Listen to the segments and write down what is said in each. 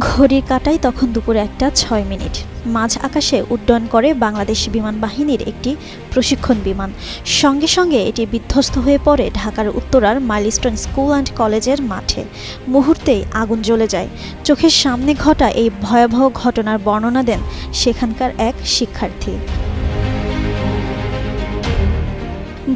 ঘড়ির কাঁটায় তখন দুপুর 1:06। মাঝ আকাশে উড্ডয়ন করে বাংলাদেশ বিমান বাহিনীর একটি প্রশিক্ষণ বিমান। সঙ্গে সঙ্গে এটি বিধ্বস্ত হয়ে পড়ে ঢাকার উত্তরার মাইলস্টোন স্কুল অ্যান্ড কলেজের মাঠে। মুহূর্তেই আগুন জ্বলে যায়। চোখের সামনে ঘটা এই ভয়াবহ ঘটনার বর্ণনা দেন সেখানকার এক শিক্ষার্থী।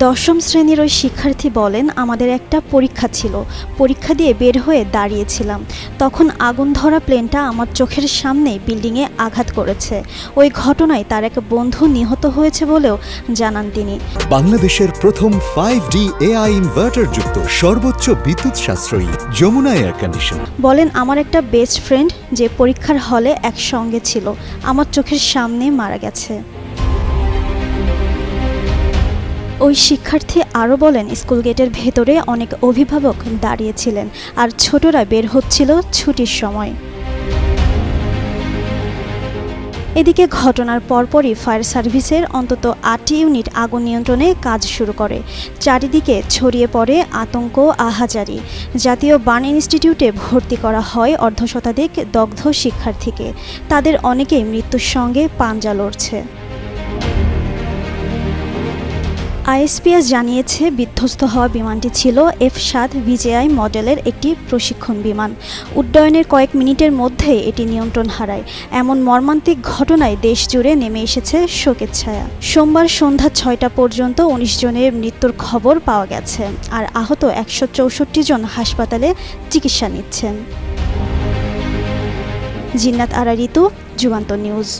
দশম শ্রেণীর ওই শিক্ষার্থী বলেন, আমাদের একটা পরীক্ষা ছিল। পরীক্ষা দিয়ে বের হয়ে দাঁড়িয়েছিলাম। তখন আগুন ধরা প্লেনটা আমার চোখের সামনেই বিল্ডিংয়ে আঘাত করেছে। ওই ঘটনায় তার এক বন্ধু নিহত হয়েছে বলেও জানান তিনি। বাংলাদেশের প্রথম 5D AI ইনভার্টার যুক্ত সর্বোচ্চ বিদ্যুৎ সাশ্রয়ী যমুনা এয়ার কন্ডিশন। বলেন, আমার একটা বেস্ট ফ্রেন্ড যে পরীক্ষার হলে একসঙ্গে ছিল, আমার চোখের সামনে মারা গেছে। ওই শিক্ষার্থী আরও বলেন, স্কুল গেটের ভেতরে অনেক অভিভাবক দাঁড়িয়েছিলেন আর ছোটরা বের হচ্ছিল ছুটির সময়। এদিকে ঘটনার পরপরই ফায়ার সার্ভিসের অন্তত 8টি ইউনিট আগুন নিয়ন্ত্রণে কাজ শুরু করে। চারিদিকে ছড়িয়ে পড়ে আতঙ্ক, আহাজারি। জাতীয় বার্ন ইনস্টিটিউটে ভর্তি করা হয় অর্ধশতাধিক দগ্ধ শিক্ষার্থীকে। তাদের অনেকেই মৃত্যুর সঙ্গে পাঞ্জা লড়ছে। আইএসপিএস জানিয়েছে, বিধ্বস্ত হওয়া বিমানটি ছিল F-7 VJI মডেলের একটি প্রশিক্ষণ বিমান। উড্ডয়নের কয়েক মিনিটের মধ্যে এটি নিয়ন্ত্রণ হারায়। এমন মর্মান্তিক ঘটনায় দেশ জুড়ে নেমে এসেছে শোকের ছায়া। সোমবার সন্ধ্যা 6টা পর্যন্ত 19 জনের মৃত্যুর খবর পাওয়া গেছে, আর আহত 164 জন হাসপাতালে চিকিৎসা নিচ্ছেন। জিন্নাত আরা ঋতু, যুগান্তর নিউজ।